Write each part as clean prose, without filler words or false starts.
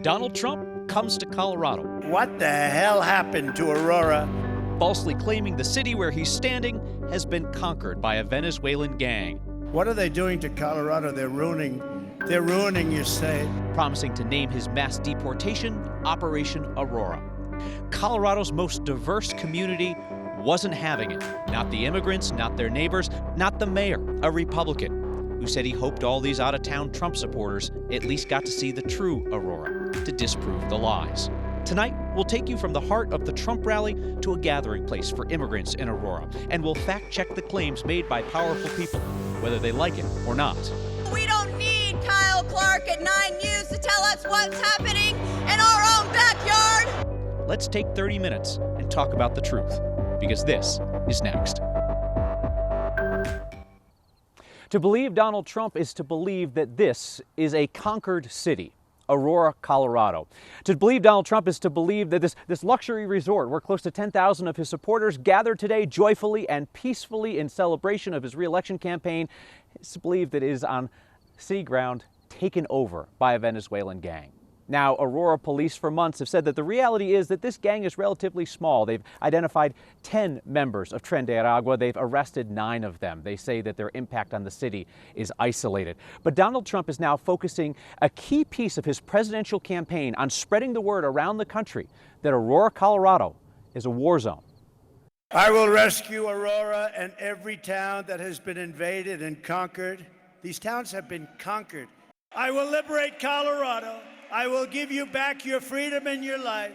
Donald Trump comes to Colorado, What the hell happened to Aurora? falsely claiming the city where he's standing has been conquered by a Venezuelan gang, What are they doing to Colorado? They're ruining your state. promising to name his mass deportation Operation Aurora. Colorado's most diverse community wasn't having it. Not the immigrants, not their neighbors, not the mayor, a Republican, who said he hoped all these out-of-town Trump supporters at least got to see the true Aurora to disprove the lies. Tonight, we'll take you from the heart of the Trump rally to a gathering place for immigrants in Aurora, and we'll fact-check the claims made by powerful people, whether they like it or not. We don't need Kyle Clark at 9 News to tell us what's happening in our own backyard. Let's take 30 minutes and talk about the truth, because this is next. To believe Donald Trump is to believe that this is a conquered city, Aurora, Colorado. To believe Donald Trump is to believe that this luxury resort where close to 10,000 of his supporters gathered today joyfully and peacefully in celebration of his re-election campaign is to believe that it is on city ground taken over by a Venezuelan gang. Now, Aurora police for months have said that the reality is that this gang is relatively small. They've identified 10 members of Tren de Aragua. They've arrested 9 of them. They say that their impact on the city is isolated. But Donald Trump is now focusing a key piece of his presidential campaign on spreading the word around the country that Aurora, Colorado is a war zone. I will rescue Aurora and every town that has been invaded and conquered. These towns have been conquered. I will liberate Colorado. I will give you back your freedom and your life.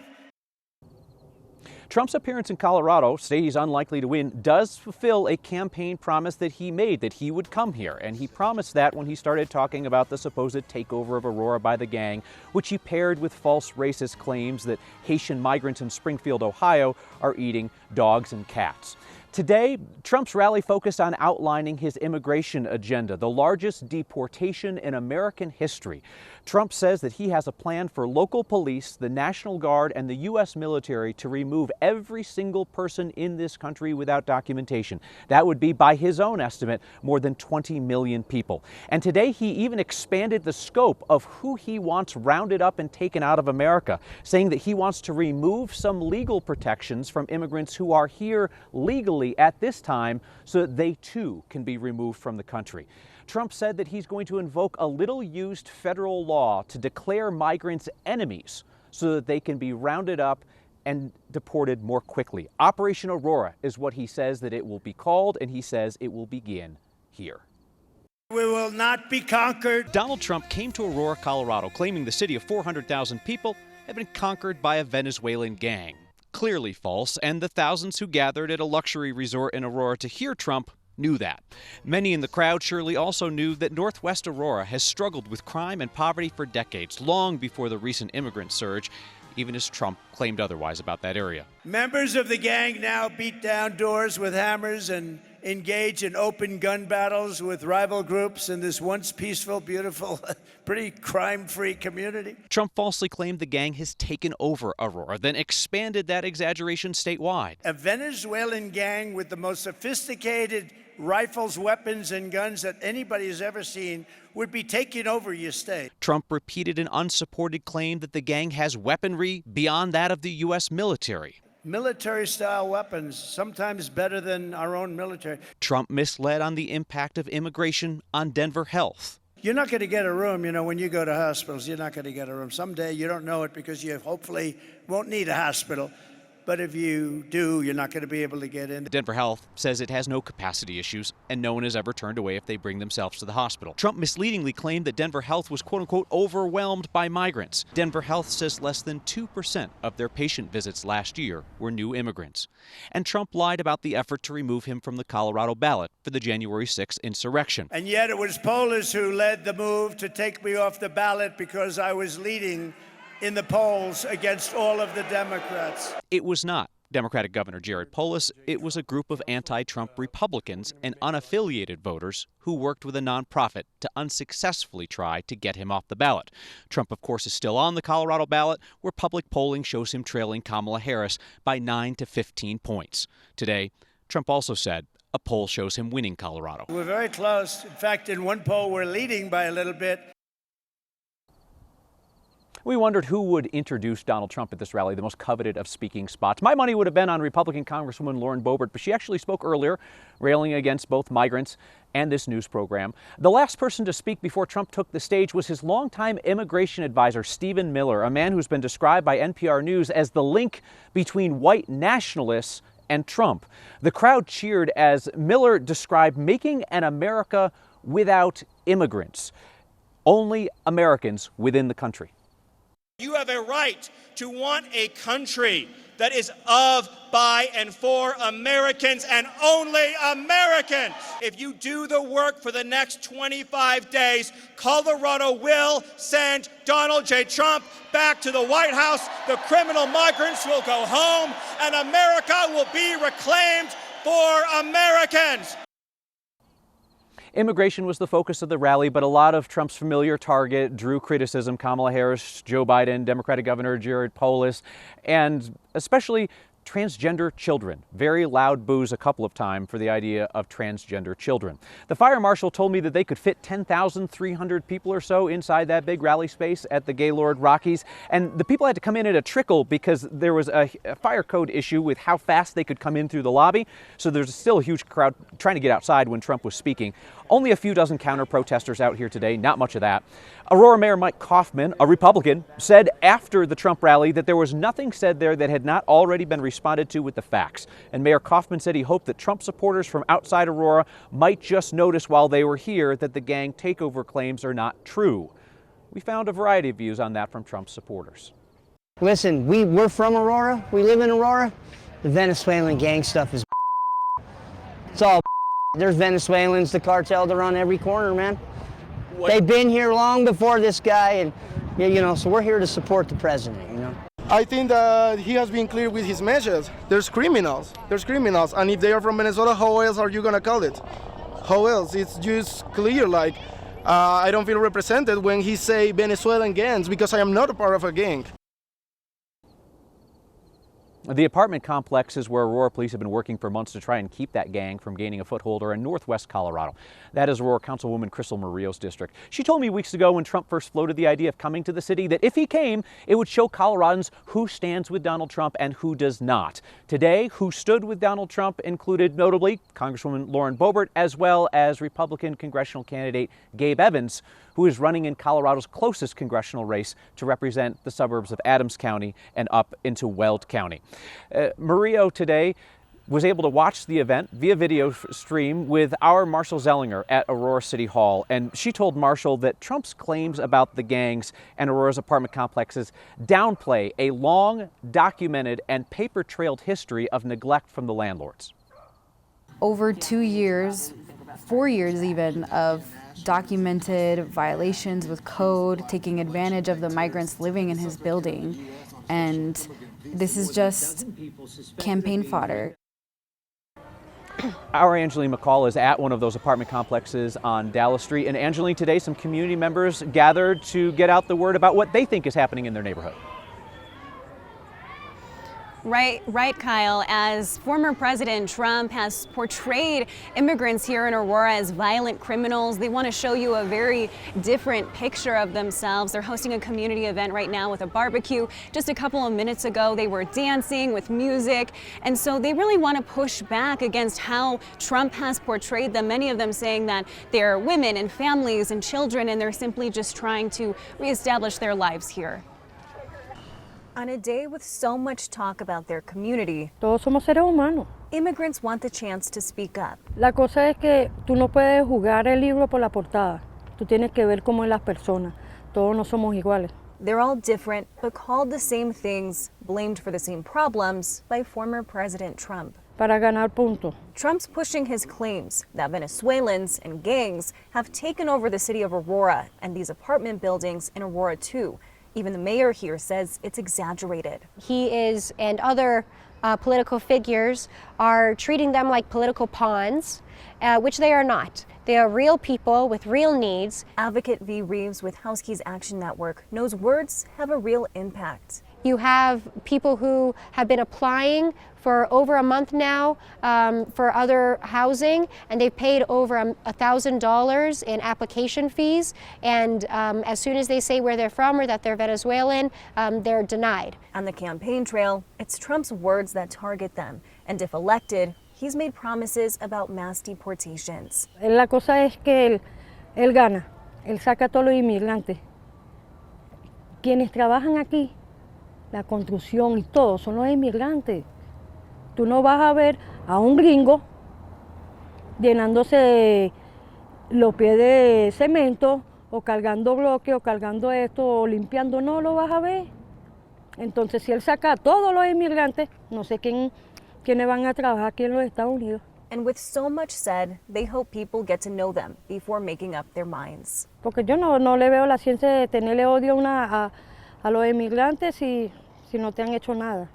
Trump's appearance in Colorado, say he's unlikely to win, does fulfill a campaign promise that he made, that he would come here. And he promised that when he started talking about the supposed takeover of Aurora by the gang, which he paired with false racist claims that Haitian migrants in Springfield, Ohio, are eating dogs and cats. Today, Trump's rally focused on outlining his immigration agenda, the largest deportation in American history. Trump says that he has a plan for local police, the National Guard, and the U.S. military to remove every single person in this country without documentation. That would be, by his own estimate, more than 20 million people. And today, he even expanded the scope of who he wants rounded up and taken out of America, saying that he wants to remove some legal protections from immigrants who are here legally at this time so that they too can be removed from the country. Trump said that he's going to invoke a little-used federal law to declare migrants enemies so that they can be rounded up and deported more quickly. Operation Aurora is what he says that it will be called, and he says it will begin here. We will not be conquered. Donald Trump came to Aurora, Colorado, claiming the city of 400,000 people had been conquered by a Venezuelan gang. Clearly false, and the thousands who gathered at a luxury resort in Aurora to hear Trump knew that. Many in the crowd surely also knew that Northwest Aurora has struggled with crime and poverty for decades, long before the recent immigrant surge, even as Trump claimed otherwise about that area. Members of the gang now beat down doors with hammers and engage in open gun battles with rival groups in this once peaceful, beautiful, pretty crime-free community. Trump falsely claimed the gang has taken over Aurora, then expanded that exaggeration statewide. A Venezuelan gang with the most sophisticated rifles, weapons, and guns that anybody has ever seen would be taking over your state. Trump repeated an unsupported claim that the gang has weaponry beyond that of the U.S. military. Military-style weapons, sometimes better than our own military. Trump misled on the impact of immigration on Denver health. You're not going to get a room, when you go to hospitals, you're not going to get a room. Someday you don't know it because you hopefully won't need a hospital. But if you do, you're not going to be able to get in. Denver Health says it has no capacity issues, and no one has ever turned away if they bring themselves to the hospital. Trump misleadingly claimed that Denver Health was quote-unquote overwhelmed by migrants. Denver Health says less than 2% of their patient visits last year were new immigrants. And Trump lied about the effort to remove him from the Colorado ballot for the January 6th insurrection. And yet it was pollers who led the move to take me off the ballot because I was leading in the polls against all of the Democrats. It was not Democratic Governor Jared Polis. It was a group of anti-Trump Republicans and unaffiliated voters who worked with a nonprofit to unsuccessfully try to get him off the ballot. Trump, of course, is still on the Colorado ballot, where public polling shows him trailing Kamala Harris by 9 to 15 points. Today, Trump also said a poll shows him winning Colorado. We're very close. In fact, in one poll, we're leading by a little bit. We wondered who would introduce Donald Trump at this rally, the most coveted of speaking spots. My money would have been on Republican Congresswoman Lauren Boebert, but she actually spoke earlier, railing against both migrants and this news program. The last person to speak before Trump took the stage was his longtime immigration advisor, Stephen Miller, a man who's been described by NPR News as the link between white nationalists and Trump. The crowd cheered as Miller described making an America without immigrants, only Americans within the country. You have a right to want a country that is of, by, and for Americans and only Americans. If you do the work for the next 25 days, Colorado will send Donald J. Trump back to the White House. The criminal migrants will go home, and America will be reclaimed for Americans. Immigration was the focus of the rally, but a lot of Trump's familiar target drew criticism: Kamala Harris, Joe Biden, Democratic Governor Jared Polis, and especially transgender children. Very loud boos a couple of times for the idea of transgender children. The fire marshal told me that they could fit 10,300 people or so inside that big rally space at the Gaylord Rockies, and the people had to come in at a trickle because there was a fire code issue with how fast they could come in through the lobby, so there's still a huge crowd trying to get outside when Trump was speaking. Only a few dozen counter-protesters out here today, not much of that. Aurora Mayor Mike Kaufman, a Republican, said after the Trump rally that there was nothing said there that had not already been responded to with the facts. And Mayor Kaufman said he hoped that Trump supporters from outside Aurora might just notice while they were here that the gang takeover claims are not true. We found a variety of views on that from Trump supporters. Listen, we're from Aurora. We live in Aurora. The Venezuelan gang stuff is it's all There's Venezuelans, the cartel, they're on every corner, man. What? They've been here long before this guy, and you know, so we're here to support the president, you know. I think that he has been clear with his message. There's criminals, and if they are from Venezuela, how else are you gonna call it? How else? It's just clear, like, I don't feel represented when he say Venezuelan gangs, because I am not a part of a gang. The apartment complex is where Aurora police have been working for months to try and keep that gang from gaining a foothold in northwest Colorado. That is Aurora Councilwoman Crystal Murillo's district. She told me weeks ago when Trump first floated the idea of coming to the city that if he came, it would show Coloradans who stands with Donald Trump and who does not. Today, who stood with Donald Trump included notably Congresswoman Lauren Boebert, as well as Republican congressional candidate Gabe Evans, who is running in Colorado's closest congressional race to represent the suburbs of Adams County and up into Weld County. Murillo today was able to watch the event via video stream with our Marshall Zellinger at Aurora City Hall, and she told Marshall that Trump's claims about the gangs and Aurora's apartment complexes downplay a long, documented, and paper-trailed history of neglect from the landlords. Over 2 years, 4 years even, of documented violations with code, taking advantage of the migrants living in his building, and this is just campaign fodder. Our Angeline McCall is at one of those apartment complexes on Dallas Street. And Angeline, today some community members gathered to get out the word about what they think is happening in their neighborhood. Right, Kyle. As former President Trump has portrayed immigrants here in Aurora as violent criminals, they want to show you a very different picture of themselves. They're hosting a community event right now with a barbecue. Just a couple of minutes ago, they were dancing with music. And so they really want to push back against how Trump has portrayed them, many of them saying that they're women and families and children, and they're simply just trying to reestablish their lives here. On a day with so much talk about their community, todos somos seres humanos. Immigrants want the chance to speak up. La cosa es que tú no puedes juzgar el libro por la portada. Tú tienes que ver cómo es las personas. Todos no somos iguales. They're all different, but called the same things, blamed for the same problems by former President Trump. Para ganar puntos. Trump's pushing his claims that Venezuelans and gangs have taken over the city of Aurora and these apartment buildings in Aurora too. Even the mayor here says it's exaggerated. He is, and other political figures are treating them like political pawns, which they are not. They are real people with real needs. Advocate V. Reeves with Housekeys Action Network knows words have a real impact. You have people who have been applying for over a month now for other housing, and they've paid over $1,000 in application fees. And as soon as they say where they're from or that they're Venezuelan, they're denied. On the campaign trail, it's Trump's words that target them. And if elected, he's made promises about mass deportations. La cosa es que él gana, él saca a todos los inmigrantes. Quienes trabajan aquí, la construcción y todo, son los inmigrantes. Tú no vas a ver a un gringo llenándose los pies de cemento o cargando bloques o cargando esto o limpiando, no lo vas a ver. Entonces, si él saca a todos los inmigrantes, no sé quiénes van a trabajar aquí en los Estados Unidos. And with so much said, they hope people get to know them before making up their minds. Porque yo no le veo la ciencia de tenerle odio a los inmigrantes si no te han hecho nada.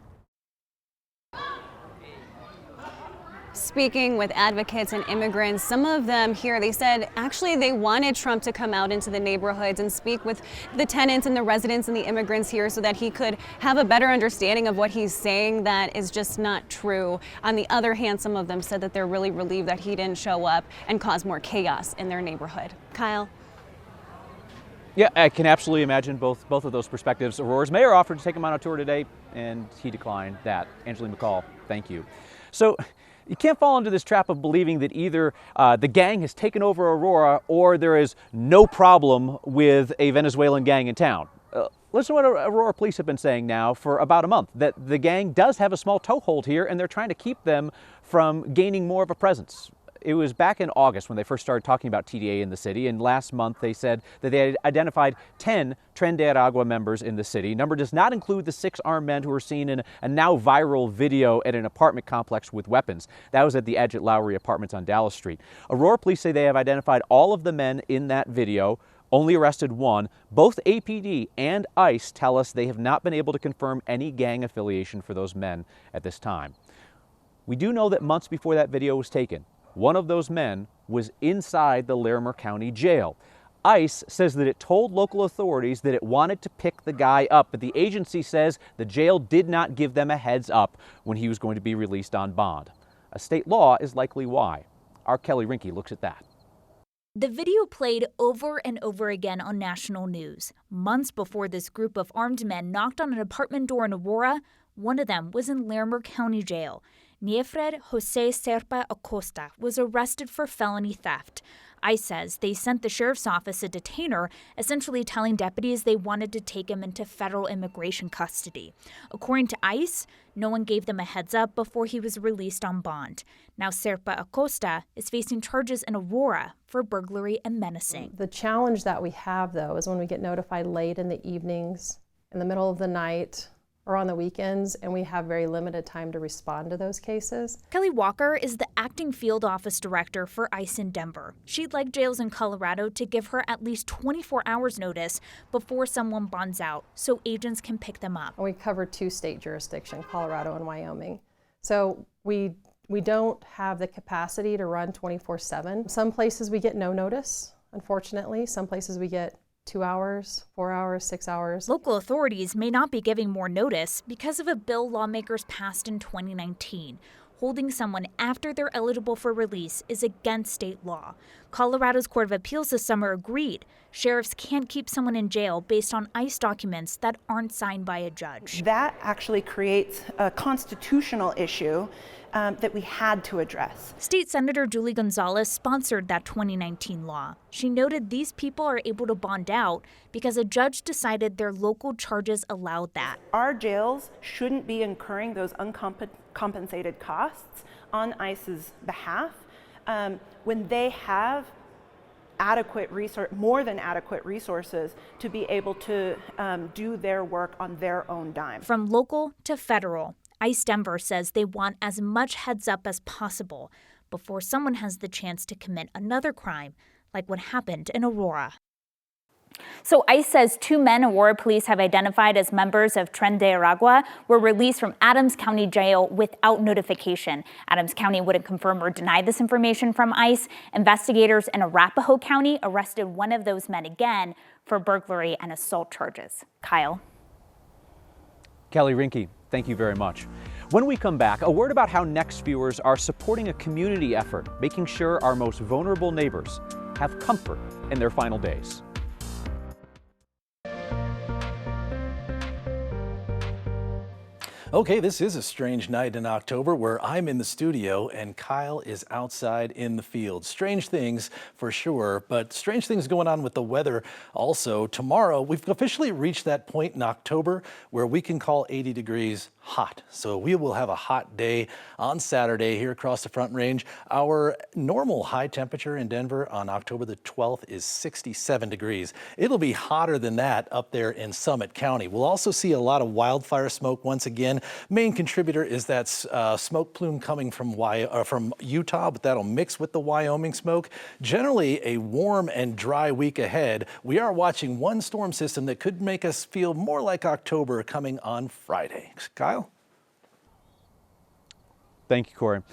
Speaking with advocates and immigrants, some of them here, they said actually they wanted Trump to come out into the neighborhoods and speak with the tenants and the residents and the immigrants here so that he could have a better understanding of what he's saying that is just not true. On the other hand, some of them said that they're really relieved that he didn't show up and cause more chaos in their neighborhood. Kyle? Yeah, I can absolutely imagine both of those perspectives. Aurora's mayor offered to take him on a tour today, and he declined that. Angeline McCall, thank you. So you can't fall into this trap of believing that either the gang has taken over Aurora or there is no problem with a Venezuelan gang in town. Listen to what Aurora police have been saying now for about a month, that the gang does have a small toehold here and they're trying to keep them from gaining more of a presence. It was back in August when they first started talking about TDA in the city, and last month they said that they had identified 10 Tren de Aragua members in the city. Number does not include the 6 armed men who were seen in a now viral video at an apartment complex with weapons. That was at the Edge at Lowry Apartments on Dallas Street. Aurora police say they have identified all of the men in that video, only arrested one. Both APD and ICE tell us they have not been able to confirm any gang affiliation for those men at this time. We do know that months before that video was taken, one of those men was inside the Larimer County Jail. ICE says that it told local authorities that it wanted to pick the guy up, but the agency says the jail did not give them a heads up when he was going to be released on bond. A state law is likely why. Our Kelly Rinke looks at that. The video played over and over again on national news. Months before this group of armed men knocked on an apartment door in Aurora, one of them was in Larimer County Jail. Niefred Jose Serpa Acosta was arrested for felony theft. ICE says they sent the sheriff's office a detainer, essentially telling deputies they wanted to take him into federal immigration custody. According to ICE, no one gave them a heads up before he was released on bond. Now Serpa Acosta is facing charges in Aurora for burglary and menacing. The challenge that we have, though, is when we get notified late in the evenings, in the middle of the night, or on the weekends, and we have very limited time to respond to those cases. Kelly Walker is the acting field office director for ICE in Denver. She'd like jails in Colorado to give her at least 24 hours notice before someone bonds out, so agents can pick them up. We cover 2 state jurisdictions, Colorado and Wyoming. So we don't have the capacity to run 24/7. Some places we get no notice, unfortunately. Some places we get 2 hours, 4 hours, 6 hours. Local authorities may not be giving more notice because of a bill lawmakers passed in 2019. Holding someone after they're eligible for release is against state law. Colorado's Court of Appeals this summer agreed sheriffs can't keep someone in jail based on ICE documents that aren't signed by a judge. That actually creates a constitutional issue that we had to address. State Senator Julie Gonzalez sponsored that 2019 law. She noted these people are able to bond out because a judge decided their local charges allowed that. Our jails shouldn't be incurring those uncompensated costs on ICE's behalf when they have more than adequate resources to be able to do their work on their own dime. From local to federal, ICE Denver says they want as much heads up as possible before someone has the chance to commit another crime like what happened in Aurora. So ICE says 2 men Aurora police have identified as members of Tren de Aragua were released from Adams County Jail without notification. Adams County wouldn't confirm or deny this information from ICE. Investigators in Arapahoe County arrested one of those men again for burglary and assault charges. Kyle. Kelly Rinke, thank you very much. When we come back, a word about how Next viewers are supporting a community effort, making sure our most vulnerable neighbors have comfort in their final days. Okay, this is a strange night in October where I'm in the studio and Kyle is outside in the field. Strange things for sure, but strange things going on with the weather also. Tomorrow, we've officially reached that point in October where we can call 80 degrees hot. So we will have a hot day on Saturday here across the Front Range. Our normal high temperature in Denver on October the 12th is 67 degrees. It'll be hotter than that up there in Summit County. We'll also see a lot of wildfire smoke once again. Main contributor is that smoke plume coming from Utah, but that'll mix with the Wyoming smoke. Generally a warm and dry week ahead. We are watching one storm system that could make us feel more like October coming on Friday. Kyle? Thank you, Corey.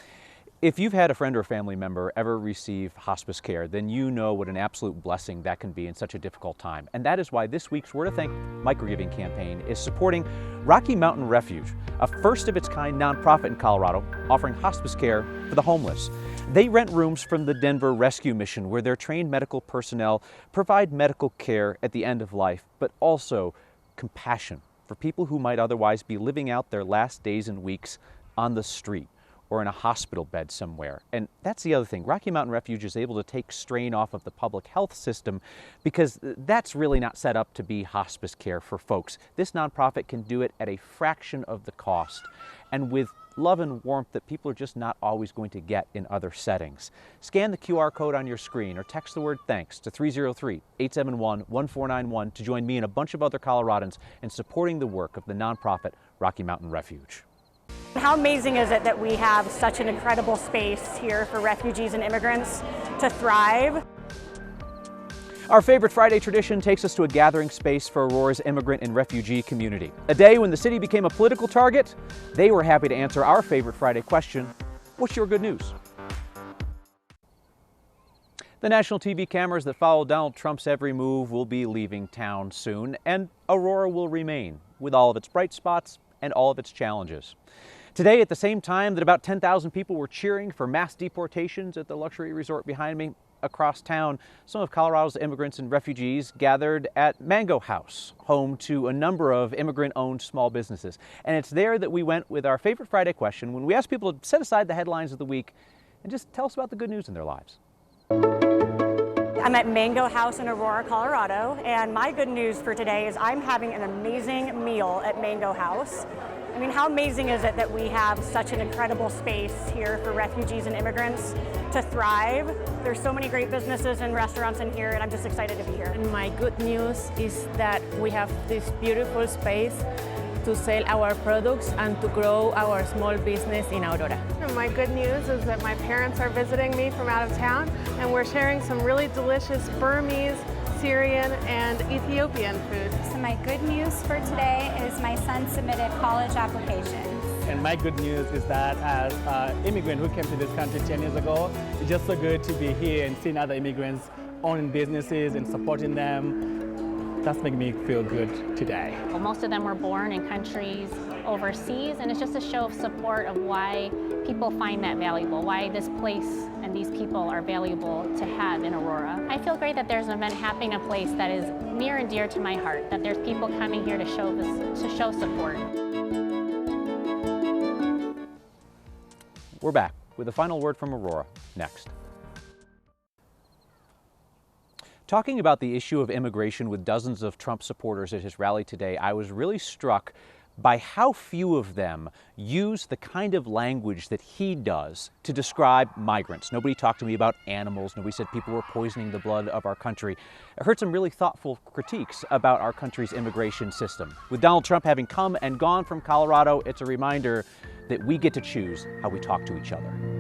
If you've had a friend or family member ever receive hospice care, then you know what an absolute blessing that can be in such a difficult time. And that is why this week's Word of Thank microgiving campaign is supporting Rocky Mountain Refuge, a first-of-its-kind nonprofit in Colorado offering hospice care for the homeless. They rent rooms from the Denver Rescue Mission where their trained medical personnel provide medical care at the end of life, but also compassion for people who might otherwise be living out their last days and weeks on the street or in a hospital bed somewhere. And that's the other thing. Rocky Mountain Refuge is able to take strain off of the public health system because that's really not set up to be hospice care for folks. This nonprofit can do it at a fraction of the cost and with love and warmth that people are just not always going to get in other settings. Scan the QR code on your screen or text the word thanks to 303-871-1491 to join me and a bunch of other Coloradans in supporting the work of the nonprofit Rocky Mountain Refuge. How amazing is it that we have such an incredible space here for refugees and immigrants to thrive? Our favorite Friday tradition takes us to a gathering space for Aurora's immigrant and refugee community. A day when the city became a political target, they were happy to answer our favorite Friday question, what's your good news? The national TV cameras that follow Donald Trump's every move will be leaving town soon, and Aurora will remain, with all of its bright spots and all of its challenges. Today, at the same time that about 10,000 people were cheering for mass deportations at the luxury resort behind me, across town, some of Colorado's immigrants and refugees gathered at Mango House, home to a number of immigrant-owned small businesses. And it's there that we went with our favorite Friday question when we asked people to set aside the headlines of the week and just tell us about the good news in their lives. I'm at Mango House in Aurora, Colorado, and my good news for today is I'm having an amazing meal at Mango House. I mean, how amazing is it that we have such an incredible space here for refugees and immigrants to thrive? There's so many great businesses and restaurants in here, and I'm just excited to be here. And my good news is that we have this beautiful space to sell our products and to grow our small business in Aurora. And my good news is that my parents are visiting me from out of town, and we're sharing some really delicious Burmese, Syrian, and Ethiopian food. So my good news for today is my son submitted college applications. And my good news is that as an immigrant who came to this country 10 years ago, it's just so good to be here and seeing other immigrants owning businesses and supporting them. That's making me feel good today. Well, most of them were born in countries overseas, and it's just a show of support of why people find that valuable, why this place and these people are valuable to have in Aurora. I feel great that there's an event happening in a place that is near and dear to my heart, that there's people coming here to show support. We're back with a final word from Aurora next. Talking about the issue of immigration with dozens of Trump supporters at his rally today, I was really struck by how few of them use the kind of language that he does to describe migrants. Nobody talked to me about animals. Nobody said people were poisoning the blood of our country. I heard some really thoughtful critiques about our country's immigration system. With Donald Trump having come and gone from Colorado, it's a reminder that we get to choose how we talk to each other.